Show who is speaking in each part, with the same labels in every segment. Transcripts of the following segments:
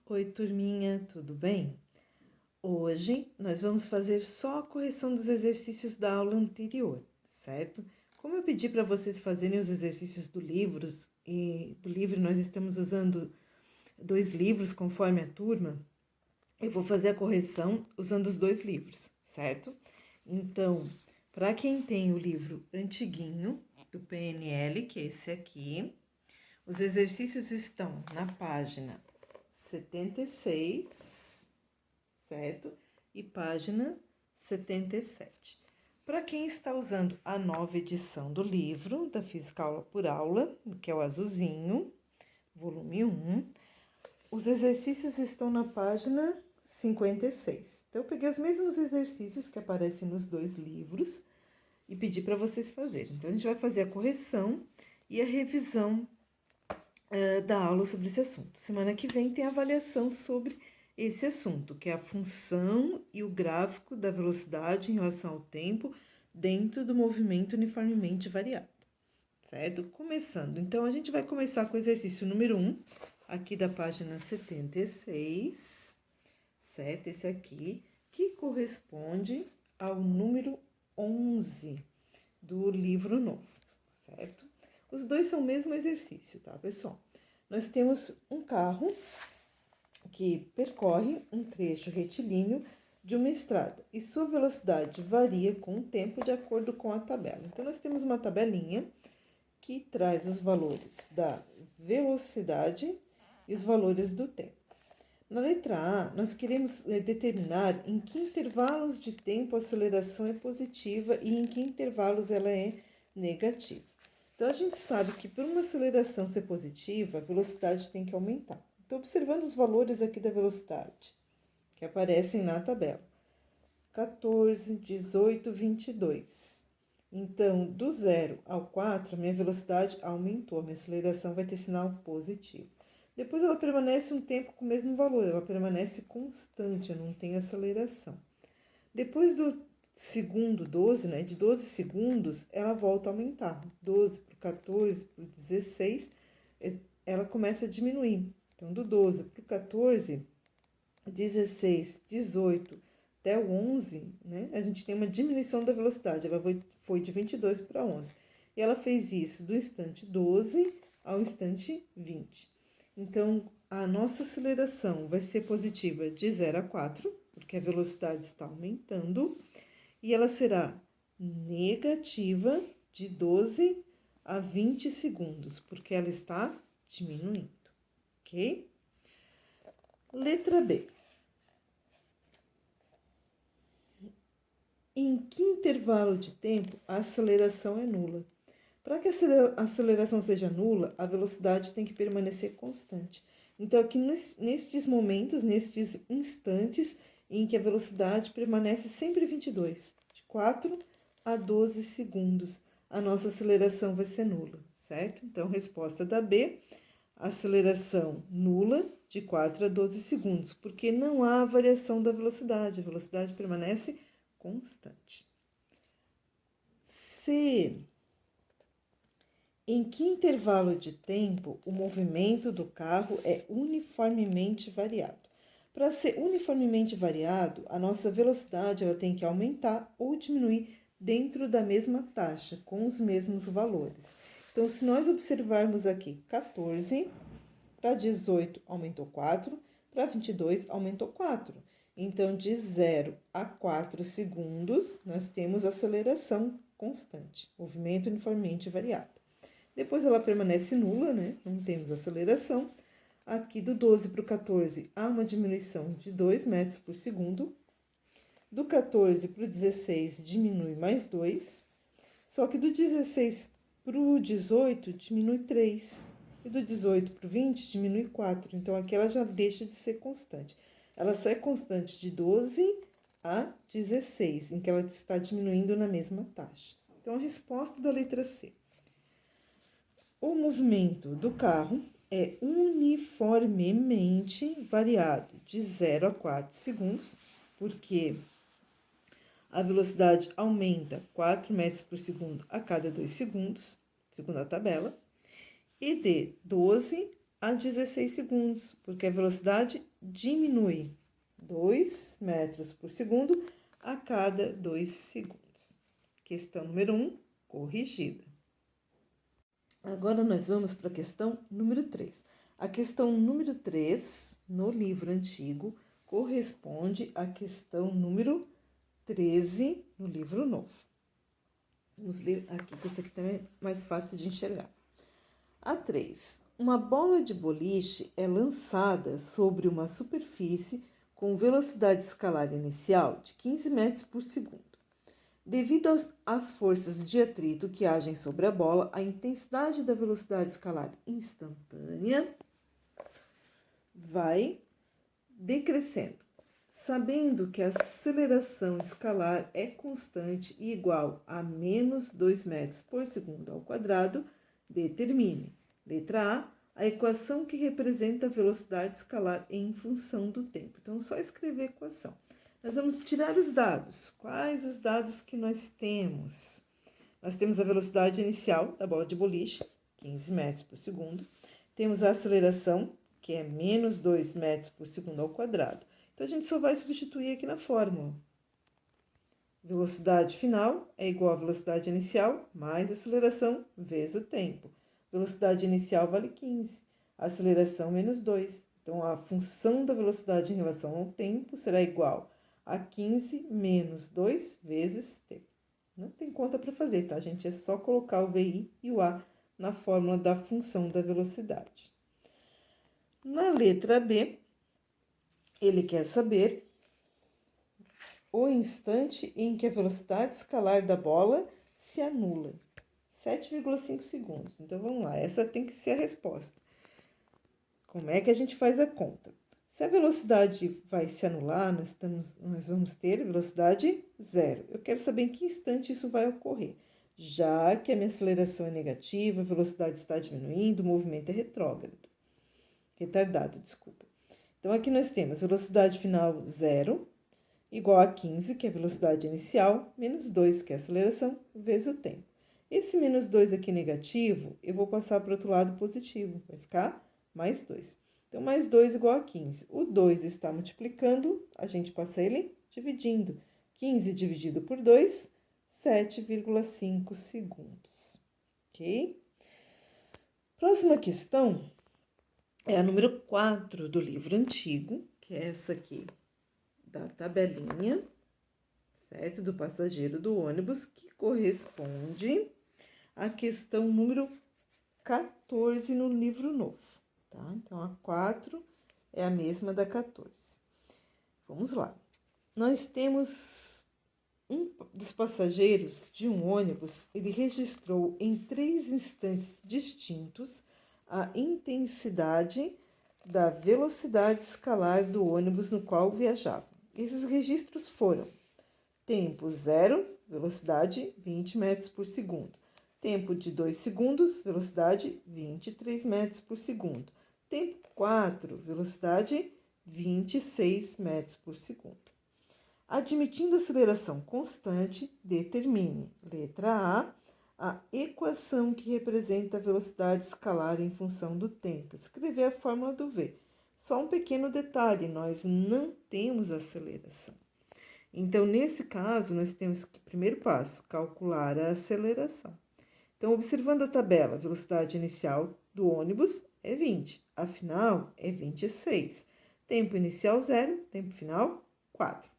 Speaker 1: Oi, turminha, tudo bem? Hoje nós vamos fazer só a correção dos exercícios da aula anterior, certo? Como eu pedi para vocês fazerem os exercícios do livro nós estamos usando 2 livros conforme a turma, eu vou fazer a correção usando os 2 livros, certo? Então, para quem tem o livro antiguinho do PNL, que é esse aqui, os exercícios estão na página 76, certo? E página 77. Para quem está usando a nova edição do livro da Física Aula por Aula, que é o azulzinho, volume 1, os exercícios estão na página 56. Então, eu peguei os mesmos exercícios que aparecem nos 2 livros e pedi para vocês fazerem. Então, a gente vai fazer a correção e a revisão da aula sobre esse assunto. Semana que vem tem avaliação sobre esse assunto, que é a função e o gráfico da velocidade em relação ao tempo dentro do movimento uniformemente variado, certo? Começando, então a gente vai começar com o exercício número 1, aqui da página 76, certo? Esse aqui, que corresponde ao número 11 do livro novo, certo? Os dois são o mesmo exercício, tá, pessoal? Nós temos um carro que percorre um trecho retilíneo de uma estrada e sua velocidade varia com o tempo de acordo com a tabela. Então, nós temos uma tabelinha que traz os valores da velocidade e os valores do tempo. Na letra A, nós queremos determinar em que intervalos de tempo a aceleração é positiva e em que intervalos ela é negativa. Então, a gente sabe que para uma aceleração ser positiva, a velocidade tem que aumentar. Então, observando os valores aqui da velocidade, que aparecem na tabela. 14, 18, 22. Então, do 0 ao 4, a minha velocidade aumentou, a minha aceleração vai ter sinal positivo. Depois ela permanece um tempo com o mesmo valor, ela permanece constante, eu não tenho aceleração. Depois do segundo 12, né, de 12 segundos, ela volta a aumentar. 12 para o 14, para o 16, ela começa a diminuir. Então, do 12 para o 14, 16, 18 até o 11, né, a gente tem uma diminuição da velocidade. Ela foi de 22 para 11. E ela fez isso do instante 12 ao instante 20. Então, a nossa aceleração vai ser positiva de 0 a 4, porque a velocidade está aumentando, e ela será negativa de 12 a 20 segundos, porque ela está diminuindo, ok? Letra B. Em que intervalo de tempo a aceleração é nula? Para que a aceleração seja nula, a velocidade tem que permanecer constante. Então, aqui nestes momentos, nestes instantes em que a velocidade permanece sempre 22, de 4 a 12 segundos, a nossa aceleração vai ser nula, certo? Então, resposta da B, aceleração nula de 4 a 12 segundos, porque não há variação da velocidade, a velocidade permanece constante. C. Em que intervalo de tempo o movimento do carro é uniformemente variado? Para ser uniformemente variado, a nossa velocidade ela tem que aumentar ou diminuir dentro da mesma taxa, com os mesmos valores. Então, se nós observarmos aqui 14, para 18 aumentou 4, para 22 aumentou 4. Então, de 0 a 4 segundos, nós temos aceleração constante, movimento uniformemente variado. Depois ela permanece nula, né? Não temos aceleração. Aqui do 12 para o 14 há uma diminuição de 2 metros por segundo. Do 14 para o 16 diminui mais 2. Só que do 16 para o 18 diminui 3. E do 18 para o 20 diminui 4. Então aqui ela já deixa de ser constante. Ela só é constante de 12 a 16, em que ela está diminuindo na mesma taxa. Então a resposta da letra C. O movimento do carro é uniformemente variado de 0 a 4 segundos, porque a velocidade aumenta 4 metros por segundo a cada 2 segundos, segundo a tabela, e de 12 a 16 segundos, porque a velocidade diminui 2 metros por segundo a cada 2 segundos. Questão número 1, corrigida. Agora nós vamos para a questão número 3. A questão número 3, no livro antigo, corresponde à questão número 13 no livro novo. Vamos ler aqui, que esse aqui também é mais fácil de enxergar. A 3. Uma bola de boliche é lançada sobre uma superfície com velocidade escalar inicial de 15 metros por segundo. Devido às forças de atrito que agem sobre a bola, a intensidade da velocidade escalar instantânea vai decrescendo. Sabendo que a aceleração escalar é constante e igual a menos 2 metros por segundo ao quadrado, determine. Letra A equação que representa a velocidade escalar em função do tempo. Então, só escrever a equação. Nós vamos tirar os dados. Quais os dados que nós temos? Nós temos a velocidade inicial da bola de boliche, 15 metros por segundo. Temos a aceleração, que é menos 2 metros por segundo ao quadrado. Então, a gente só vai substituir aqui na fórmula. Velocidade final é igual à velocidade inicial mais aceleração vezes o tempo. Velocidade inicial vale 15, aceleração menos 2. Então, a função da velocidade em relação ao tempo será igual a 15 menos 2 vezes t. Não tem conta para fazer, tá, gente? É só colocar o VI e o A na fórmula da função da velocidade. Na letra B, ele quer saber o instante em que a velocidade escalar da bola se anula. 7,5 segundos. Então, vamos lá. Essa tem que ser a resposta. Como é que a gente faz a conta? Se a velocidade vai se anular, nós vamos ter velocidade zero. Eu quero saber em que instante isso vai ocorrer. Já que a minha aceleração é negativa, a velocidade está diminuindo, o movimento é retardado, desculpa. Então, aqui nós temos velocidade final zero, igual a 15, que é a velocidade inicial, menos 2, que é a aceleração, vezes o tempo. Esse menos 2 aqui negativo, eu vou passar para o outro lado positivo, vai ficar mais 2. Então, mais 2 igual a 15. O 2 está multiplicando, a gente passa ele dividindo. 15 dividido por 2, 7,5 segundos. Ok? Próxima questão é a número 4 do livro antigo, que é essa aqui da tabelinha, certo? Do passageiro do ônibus, que corresponde à questão número 14 no livro novo, tá? Então, a 4 é a mesma da 14. Vamos lá. Nós temos um dos passageiros de um ônibus, ele registrou em 3 instantes distintos a intensidade da velocidade escalar do ônibus no qual viajava. Esses registros foram: tempo 0, velocidade 20 metros por segundo. Tempo de 2 segundos, velocidade 23 metros por segundo. Tempo 4, velocidade 26 metros por segundo. Admitindo aceleração constante, determine, letra A equação que representa a velocidade escalar em função do tempo. Escrever a fórmula do V. Só um pequeno detalhe, nós não temos aceleração. Então, nesse caso, nós temos que, primeiro passo, calcular a aceleração. Então, observando a tabela, a velocidade inicial do ônibus é 20, a final é 26. Tempo inicial 0, tempo final 4.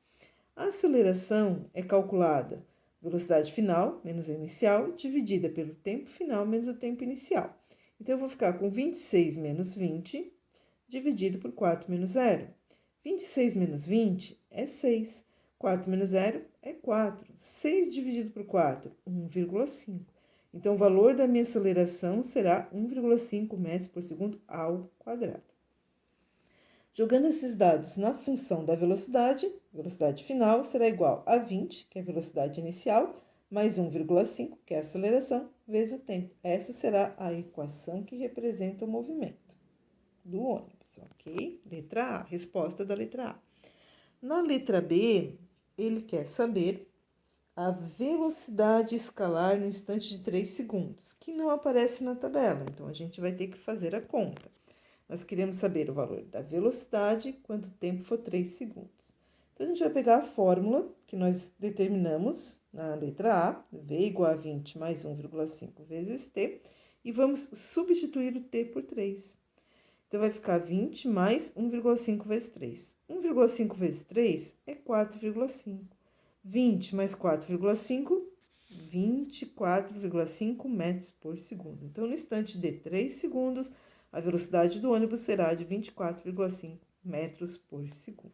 Speaker 1: A aceleração é calculada velocidade final menos a inicial, dividida pelo tempo final menos o tempo inicial. Então, eu vou ficar com 26 menos 20, dividido por 4 menos 0. 26 menos 20 é 6. 4 menos 0 é 4. 6 dividido por 4, 1,5. Então, o valor da minha aceleração será 1,5 metros por segundo ao quadrado. Jogando esses dados na função da velocidade final será igual a 20, que é a velocidade inicial, mais 1,5, que é a aceleração, vezes o tempo. Essa será a equação que representa o movimento do ônibus, ok? Letra A, resposta da letra A. Na letra B, ele quer saber a velocidade escalar no instante de 3 segundos, que não aparece na tabela, então a gente vai ter que fazer a conta. nós queremos saber o valor da velocidade quando o tempo for 3 segundos. Então, a gente vai pegar a fórmula que nós determinamos na letra A, V igual a 20 mais 1,5 vezes T, e vamos substituir o T por 3. Então, vai ficar 20 mais 1,5 vezes 3. 1,5 vezes 3 é 4,5. 20 mais 4,5, 24,5 metros por segundo. Então, no instante de 3 segundos, a velocidade do ônibus será de 24,5 metros por segundo.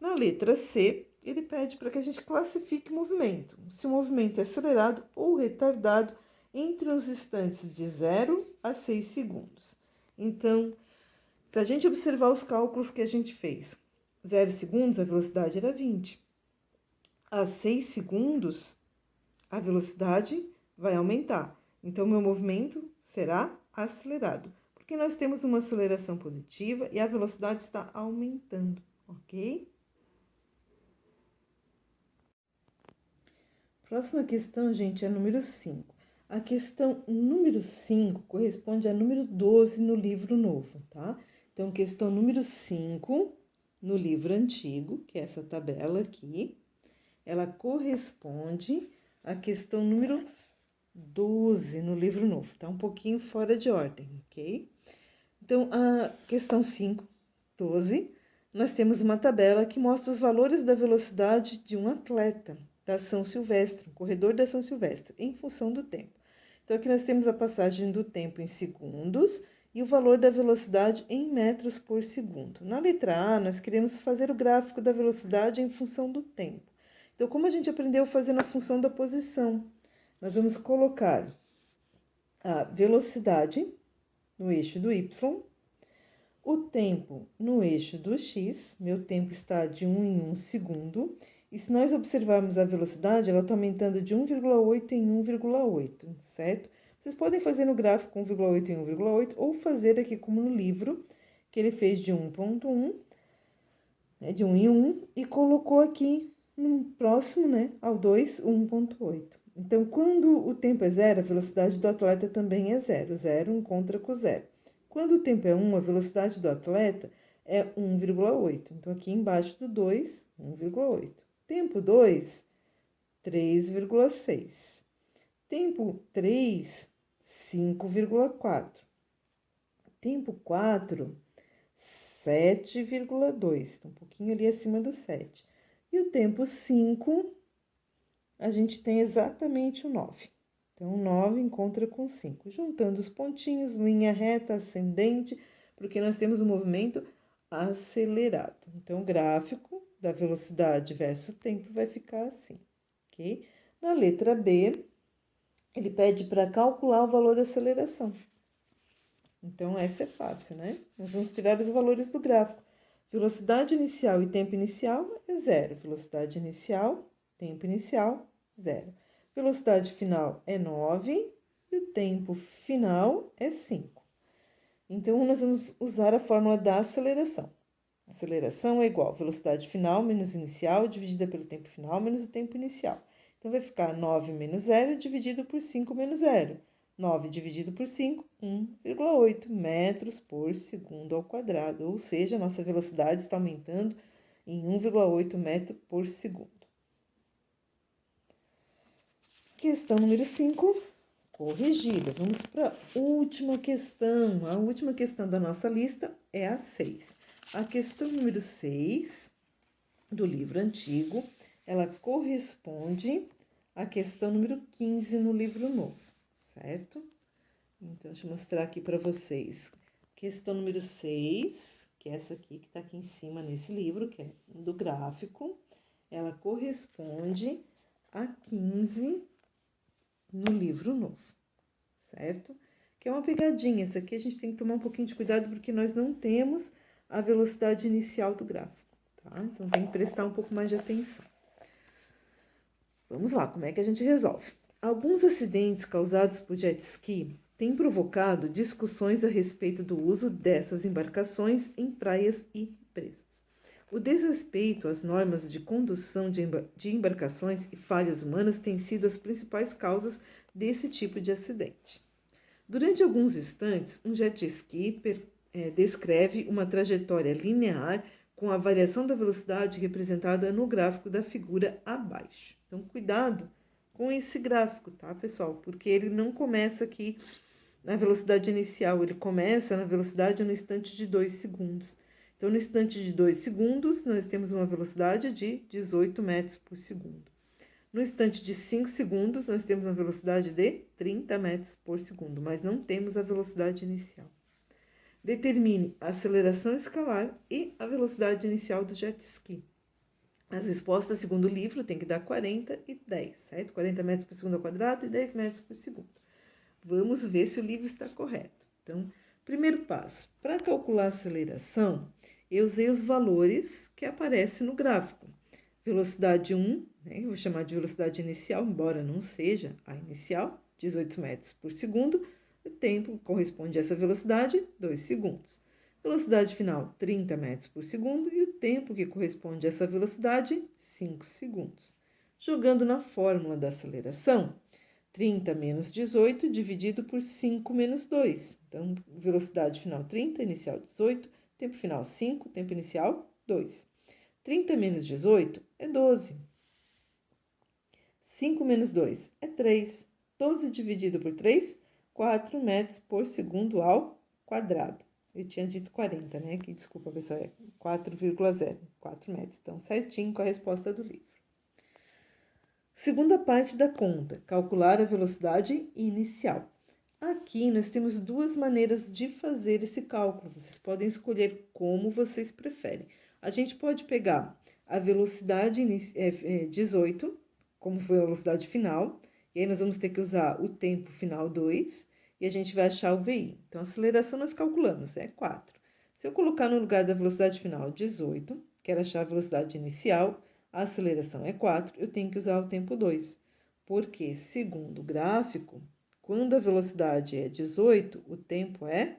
Speaker 1: Na letra C, ele pede para que a gente classifique o movimento. Se o movimento é acelerado ou retardado entre os instantes de 0 a 6 segundos. Então, se a gente observar os cálculos que a gente fez, 0 segundos, a velocidade era 20. A 6 segundos, a velocidade vai aumentar. Então, meu movimento será acelerado, porque nós temos uma aceleração positiva e a velocidade está aumentando, ok? Próxima questão, gente, é número 5. A questão número 5 corresponde a número 12 no livro novo, tá? Então, questão número 5 no livro antigo, que é essa tabela aqui, ela corresponde à questão número 12 no livro novo, tá? Um pouquinho fora de ordem, ok? Então, a questão 5, 12, nós temos uma tabela que mostra os valores da velocidade de um atleta da São Silvestre, um corredor da São Silvestre, em função do tempo. Então, aqui nós temos a passagem do tempo em segundos e o valor da velocidade em metros por segundo. Na letra A, nós queremos fazer o gráfico da velocidade em função do tempo. Então, como a gente aprendeu a fazer na função da posição, nós vamos colocar a velocidade no eixo do Y, o tempo no eixo do X, meu tempo está de 1 em 1 segundo, e se nós observarmos a velocidade, ela está aumentando de 1,8 em 1,8, certo? Vocês podem fazer no gráfico 1,8 em 1,8 ou fazer aqui como no livro, que ele fez de 1,1, né, de 1 em 1, e colocou aqui no próximo, né, ao 2, 1,8. Então, quando o tempo é zero, a velocidade do atleta também é zero. Zero encontra com zero. Quando o tempo é 1, a velocidade do atleta é 1,8. Então, aqui embaixo do 2, 1,8. Tempo 2, 3,6. Tempo 3, 5,4. Tempo 4, 7,2. Um pouquinho ali acima do 7. E o tempo 5, a gente tem exatamente o 9. Então, 9 encontra com 5. Juntando os pontinhos, linha reta, ascendente, porque nós temos um movimento acelerado. Então, o gráfico da velocidade versus tempo vai ficar assim, ok? Na letra B, ele pede para calcular o valor da aceleração. Então, essa é fácil, né? Nós vamos tirar os valores do gráfico. Velocidade inicial e tempo inicial é zero. Velocidade inicial, tempo inicial, zero. Velocidade final é 9 e o tempo final é 5. Então, nós vamos usar a fórmula da aceleração. Aceleração é igual a velocidade final menos inicial dividida pelo tempo final menos o tempo inicial. Então, vai ficar 9 menos 0 dividido por 5 menos 0. 9 dividido por 5, 1,8 metros por segundo ao quadrado. Ou seja, a nossa velocidade está aumentando em 1,8 metro por segundo. Questão número 5, corrigida. Vamos para a última questão. A última questão da nossa lista é a 6. A questão número 6 do livro antigo, ela corresponde à questão número 15 no livro novo, certo? Então, deixa eu mostrar aqui para vocês. Questão número 6, que é essa aqui que está aqui em cima nesse livro, que é do gráfico, ela corresponde a 15 no livro novo, certo? Que é uma pegadinha, essa aqui a gente tem que tomar um pouquinho de cuidado porque nós não temos a velocidade inicial do gráfico, tá? Então, tem que prestar um pouco mais de atenção. Vamos lá, como é que a gente resolve? Alguns acidentes causados por jet ski têm provocado discussões a respeito do uso dessas embarcações em praias e represas. O desrespeito às normas de condução de embarcações e falhas humanas têm sido as principais causas desse tipo de acidente. Durante alguns instantes, um jet ski descreve uma trajetória linear com a variação da velocidade representada no gráfico da figura abaixo. Então, cuidado com esse gráfico, tá, pessoal? Porque ele não começa aqui na velocidade inicial, ele começa na velocidade no instante de 2 segundos. Então, no instante de 2 segundos, nós temos uma velocidade de 18 metros por segundo. No instante de 5 segundos, nós temos uma velocidade de 30 metros por segundo, mas não temos a velocidade inicial. Determine a aceleração escalar e a velocidade inicial do jet ski. As respostas, segundo o livro, tem que dar 40 e 10, certo? 40 metros por segundo ao quadrado e 10 metros por segundo. Vamos ver se o livro está correto. Então, primeiro passo. Para calcular a aceleração, eu usei os valores que aparecem no gráfico. Velocidade 1, eu vou chamar de velocidade inicial, embora não seja a inicial, 18 metros por segundo. O tempo corresponde a essa velocidade, 2 segundos. Velocidade final, 30 metros por segundo. E o tempo que corresponde a essa velocidade, 5 segundos. Jogando na fórmula da aceleração, 30 menos 18 dividido por 5 menos 2. Então, velocidade final 30, inicial 18, tempo final 5, tempo inicial 2. 30 menos 18 é 12. 5 menos 2 é 3. 12 dividido por 3, 4 metros por segundo ao quadrado. Eu tinha dito 40, né? Que, desculpa, pessoal, é 4,0, 4 metros. Então, certinho com a resposta do livro. Segunda parte da conta, calcular a velocidade inicial. Aqui nós temos duas maneiras de fazer esse cálculo. Vocês podem escolher como vocês preferem. A gente pode pegar a velocidade 18, como foi a velocidade final, e aí nós vamos ter que usar o tempo final 2, e a gente vai achar o VI. Então, a aceleração nós calculamos, é 4. Se eu colocar no lugar da velocidade final 18, quero achar a velocidade inicial, a aceleração é 4, eu tenho que usar o tempo 2. Porque, segundo o gráfico, quando a velocidade é 18, o tempo é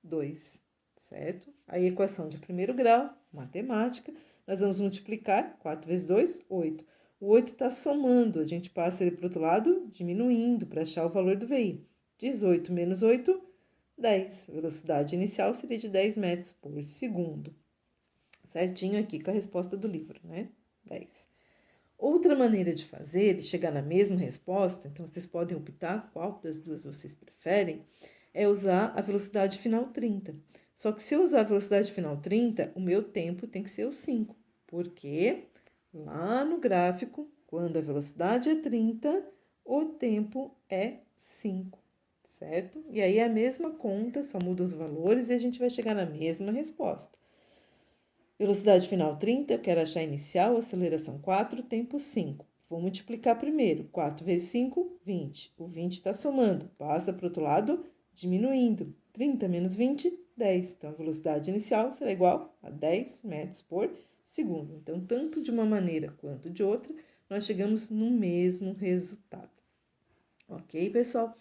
Speaker 1: 2, certo? A equação de primeiro grau, matemática, nós vamos multiplicar 4 vezes 2, 8. O 8 está somando, a gente passa ele para o outro lado, diminuindo para achar o valor do VI. 18 menos 8, 10. A velocidade inicial seria de 10 metros por segundo. Certinho aqui com a resposta do livro, né? 10. Outra maneira de fazer, de chegar na mesma resposta, então vocês podem optar qual das duas vocês preferem, é usar a velocidade final 30. Só que se eu usar a velocidade final 30, o meu tempo tem que ser o 5, porque lá no gráfico, quando a velocidade é 30, o tempo é 5, certo? E aí é a mesma conta, só muda os valores e a gente vai chegar na mesma resposta. Velocidade final 30, eu quero achar inicial, aceleração 4, tempo 5. Vou multiplicar primeiro. 4 vezes 5, 20. O 20 está somando. Passa para o outro lado, diminuindo. 30 menos 20, 10. Então, a velocidade inicial será igual a 10 metros por segundo. Então, tanto de uma maneira quanto de outra, nós chegamos no mesmo resultado. Ok, pessoal?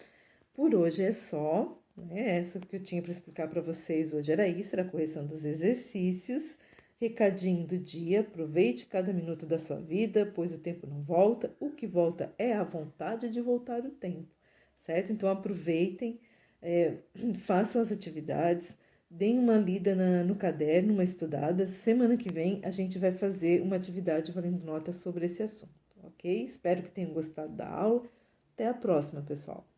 Speaker 1: Por hoje é só. Essa que eu tinha para explicar para vocês hoje era isso, era a correção dos exercícios. Recadinho do dia, aproveite cada minuto da sua vida, pois o tempo não volta, o que volta é a vontade de voltar o tempo, certo? Então aproveitem, façam as atividades, deem uma lida no caderno, uma estudada. Semana que vem a gente vai fazer uma atividade valendo nota sobre esse assunto, ok? Espero que tenham gostado da aula. Até a próxima, pessoal!